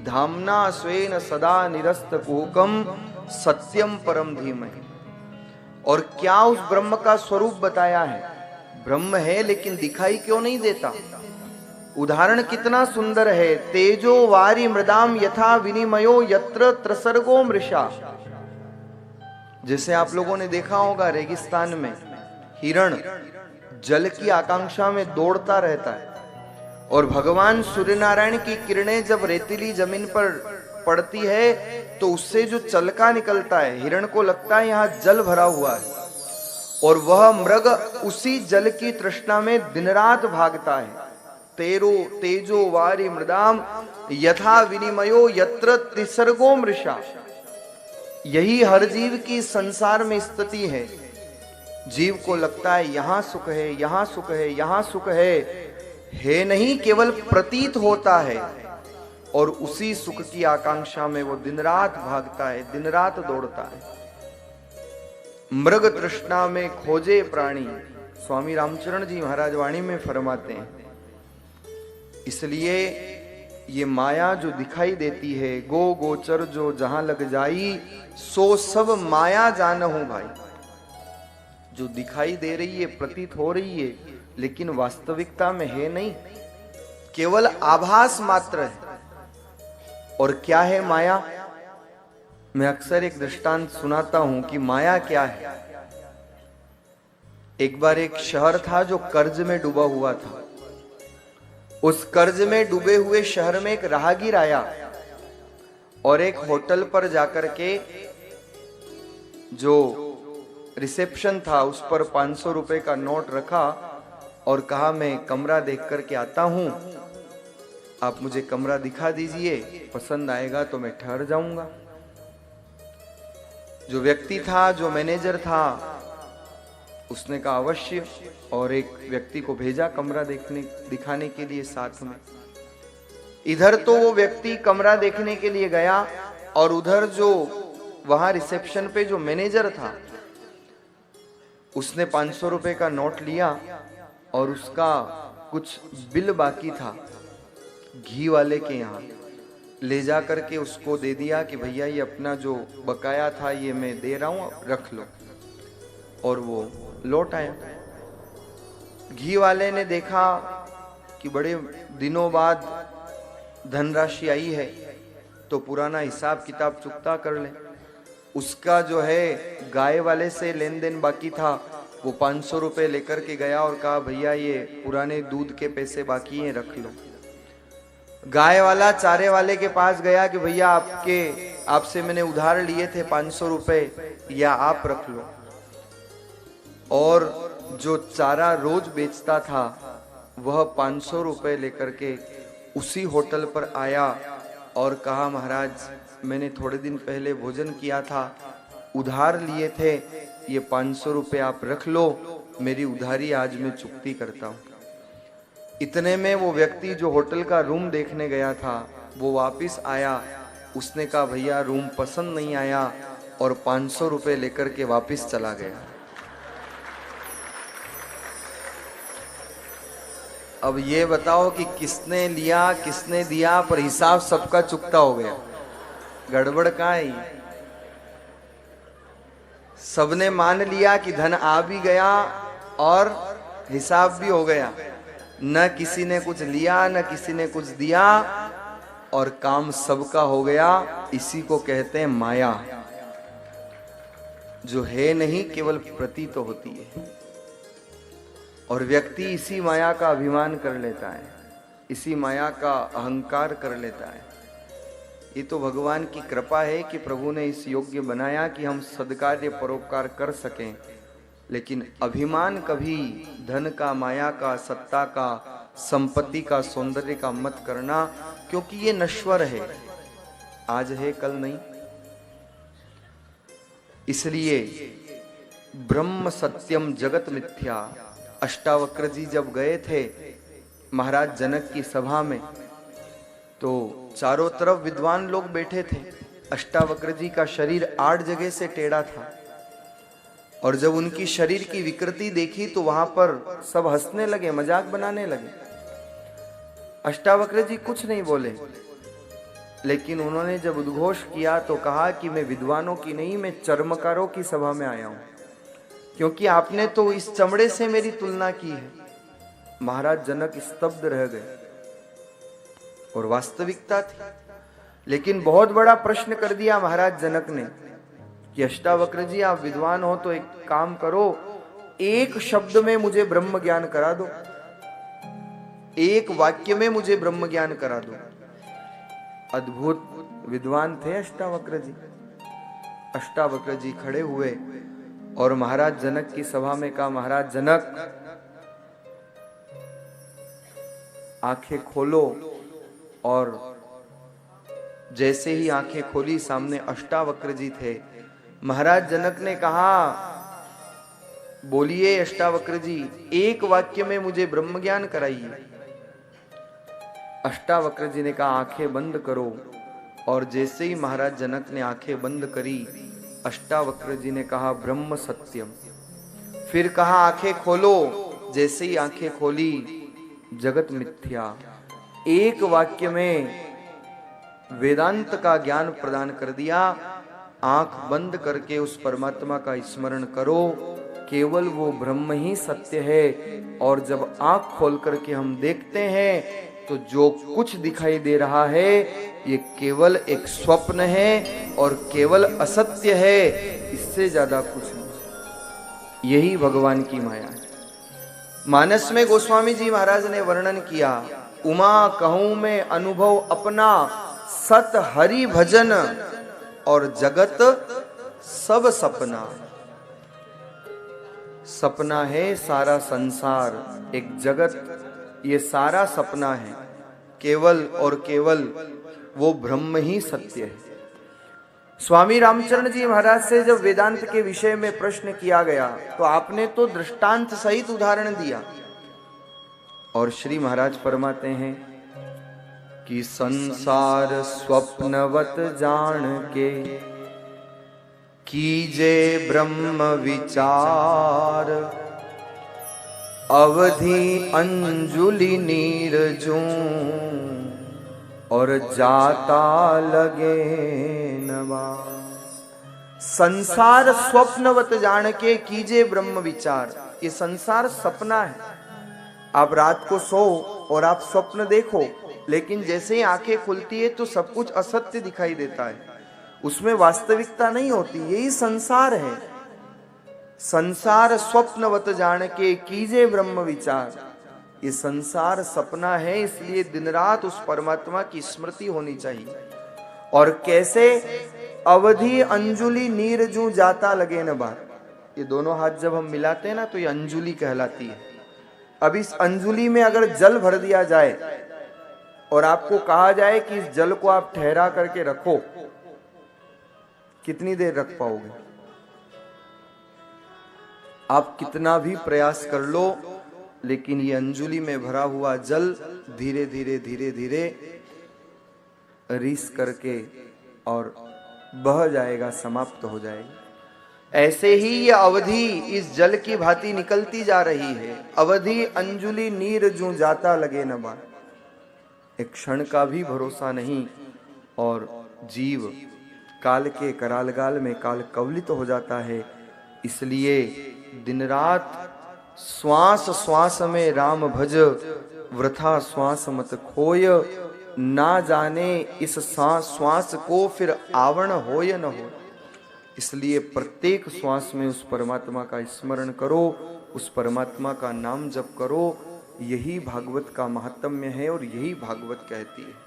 धामना स्वेन सदा निरस्त कुहकम सत्यम परम धीमहि। और क्या उस ब्रह्म का स्वरूप बताया है? ब्रह्म है लेकिन दिखाई क्यों नहीं देता? उदाहरण कितना सुंदर है। तेजो वारी मृदाम यथा विनिमयो यत्र त्रसर्गो मृषा। जैसे आप लोगों ने देखा होगा रेगिस्तान में हिरण जल की आकांक्षा में दौड़ता रहता है, और भगवान सूर्य नारायण की किरणें जब रेतीली जमीन पर पड़ती है तो उससे जो चलका निकलता है, हिरण को लगता है यहां जल भरा हुआ है, और वह मृग उसी जल की तृष्णा में दिन रात भागता है। तेजो वारी मृदाम यथा विनिमयो यत्र तिसर्गो मृषा। यही हर जीव की संसार में स्थिति है। जीव को लगता है यहां सुख है, यहां सुख है, यहां सुख है नहीं, केवल प्रतीत होता है, और उसी सुख की आकांक्षा में वो दिन रात भागता है, दिन रात दौड़ता है। मृग तृष्णा में खोजे प्राणी, स्वामी रामचरण जी महाराज वाणी में फरमाते हैं। इसलिए ये माया जो दिखाई देती है, गो गोचर जो जहां लग जाई, सो सब माया जानहु भाई। जो दिखाई दे रही है, प्रतीत हो रही है, लेकिन वास्तविकता में है नहीं, केवल आभास मात्र है। और क्या है माया? मैं अक्सर एक दृष्टांत सुनाता हूं कि माया क्या है। एक बार एक शहर था जो कर्ज में डूबा हुआ था। उस कर्ज में डूबे हुए शहर में एक राहगीर आया और एक होटल पर जाकर के जो रिसेप्शन था उस पर 500 रुपए का नोट रखा और कहा, मैं कमरा देख करके आता हूं, आप मुझे कमरा दिखा दीजिए, पसंद आएगा तो मैं ठहर जाऊंगा। जो व्यक्ति था, जो मैनेजर था, उसने कहा अवश्य, और एक व्यक्ति को भेजा कमरा दिखाने के लिए साथ में। इधर तो वो व्यक्ति कमरा देखने के लिए गया, और उधर जो वहां रिसेप्शन पे जो मैनेजर था उसने 500 रुपए का नोट लिया और उसका कुछ बिल बाकी था घी वाले के यहाँ, ले जा करके उसको दे दिया कि भैया ये अपना जो बकाया था ये मैं दे रहा हूँ, रख लो। और वो लौट आया। घी वाले ने देखा कि बड़े दिनों बाद धनराशि आई है तो पुराना हिसाब किताब चुकता कर ले। उसका जो है गाय वाले से लेन देन बाकी था, वो 500 रुपए लेकर के गया और कहा भैया ये पुराने दूध के पैसे बाकी हैं, रख लो। गाय वाला चारे वाले के पास गया कि भैया आपसे मैंने उधार लिए थे 500 रुपए, या आप रख लो। और जो चारा रोज बेचता था वह 500 रुपए लेकर के उसी होटल पर आया और कहा, महाराज मैंने थोड़े दिन पहले भोजन किया था, उधार लिए थे, ये 500 रुपए आप रख लो, मेरी उधारी आज मैं चुकती करता हूं। इतने में वो व्यक्ति जो होटल का रूम देखने गया था वो वापिस आया। उसने कहा भैया रूम पसंद नहीं आया, और 500 रुपए लेकर के वापिस चला गया। अब ये बताओ कि किसने लिया किसने दिया, पर हिसाब सबका चुकता हो गया। गड़बड़ कहाँ है? सबने मान लिया कि धन आ भी गया और हिसाब भी हो गया, न किसी ने कुछ लिया न किसी ने कुछ दिया, और काम सबका हो गया। इसी को कहते हैं माया, जो है नहीं, केवल प्रतीत तो होती है। और व्यक्ति इसी माया का अभिमान कर लेता है, इसी माया का अहंकार कर लेता है। ये तो भगवान की कृपा है कि प्रभु ने इस योग्य बनाया कि हम सद्कार्य परोपकार कर सकें, लेकिन अभिमान कभी धन का, माया का, सत्ता का, संपत्ति का, सौंदर्य का मत करना, क्योंकि ये नश्वर है, आज है कल नहीं। इसलिए ब्रह्म सत्यम जगत मिथ्या। अष्टावक्र जी जब गए थे महाराज जनक की सभा में, तो चारों तरफ विद्वान लोग बैठे थे। अष्टावक्र जी का शरीर 8 जगह से टेढ़ा था, और जब उनकी शरीर की विकृति देखी तो वहां पर सब हंसने लगे, मजाक बनाने लगे। अष्टावक्र जी कुछ नहीं बोले, लेकिन उन्होंने जब उद्घोष किया तो कहा कि मैं विद्वानों की नहीं, मैं चर्मकारों की सभा में आया हूं, क्योंकि आपने तो इस चमड़े से मेरी तुलना की है। महाराज जनक स्तब्ध रह गए, और वास्तविकता थी। लेकिन बहुत बड़ा प्रश्न कर दिया महाराज जनक ने कि अष्टावक्र जी, आप विद्वान हो तो एक काम करो, एक शब्द में मुझे ब्रह्म ज्ञान करा दो, एक वाक्य में मुझे ब्रह्म ज्ञान करा दो। अद्भुत विद्वान थे अष्टावक्र जी। अष्टावक्र जी खड़े हुए और महाराज जनक की सभा में कहा, महाराज जनक, आंखें खोलो। और जैसे ही आंखें खोली, सामने अष्टावक्र जी थे। महाराज जनक ने कहा, बोलिए अष्टावक्र जी, एक वाक्य में मुझे ब्रह्म ज्ञान कराइए। अष्टावक्र जी ने कहा, आंखें बंद करो। और जैसे ही महाराज जनक ने आंखें बंद करी, अष्टावक्र जी ने कहा, ब्रह्म सत्यम। फिर कहा, आंखें खोलो। जैसे ही आंखें खोली, जगत मिथ्या। एक वाक्य में वेदांत का ज्ञान प्रदान कर दिया। आंख बंद करके उस परमात्मा का स्मरण करो, केवल वो ब्रह्म ही सत्य है। और जब आंख खोल करके हम देखते हैं तो जो कुछ दिखाई दे रहा है ये केवल एक स्वप्न है और केवल असत्य है, इससे ज्यादा कुछ नहीं। यही भगवान की माया है। मानस में गोस्वामी जी महाराज ने वर्णन किया, उमा कहूं मैं अनुभव अपना, सत हरि भजन और जगत सब सपना। सपना है सारा संसार, एक जगत, ये सारा सपना है। केवल और केवल वो ब्रह्म ही सत्य है। स्वामी रामचरण जी महाराज से जब वेदांत के विषय में प्रश्न किया गया तो आपने तो दृष्टांत सहित उदाहरण दिया। और श्री महाराज फरमाते हैं कि संसार स्वप्नवत जान के, कीजे ब्रह्म विचार। अवधि अंजुलि नीर जूं, और जाता लगे नवा। संसार स्वप्नवत जान के, कीजे ब्रह्म विचार। ये संसार सपना है। आप रात को सो और आप स्वप्न देखो, लेकिन जैसे ही आंखें खुलती है तो सब कुछ असत्य दिखाई देता है, उसमें वास्तविकता नहीं होती। यही संसार है। संसार स्वप्नवत जान के, कीजे ब्रह्म विचार। ये संसार सपना है, इसलिए दिन रात उस परमात्मा की स्मृति होनी चाहिए। और कैसे? अवधि अंजुलि नीर जूं जाता लगे न बार। ये दोनों हाथ जब हम मिलाते हैं ना तो ये अंजुलि कहलाती है। अब इस अंजुलि में अगर जल भर दिया जाए और आपको कहा जाए कि इस जल को आप ठहरा करके रखो, कितनी देर रख पाओगे? आप कितना भी प्रयास कर लो, लेकिन ये अंजुलि में भरा हुआ जल धीरे धीरे धीरे धीरे रिस करके और बह जाएगा, समाप्त हो जाएगा। ऐसे ही ये अवधि इस जल की भांति निकलती जा रही है। अवधि अंजुलि नीर जूं जाता लगे न बार। एक क्षण का भी भरोसा नहीं, और जीव काल के करालगाल में काल कवलित हो जाता है। इसलिए दिन रात श्वास श्वास में राम भज, वृथा श्वास मत खोय। ना जाने इस श्वास को फिर आवरण होय न हो। इसलिए प्रत्येक श्वास में उस परमात्मा का स्मरण करो, उस परमात्मा का नाम जप करो। यही भागवत का महात्म्य है और यही भागवत कहती है।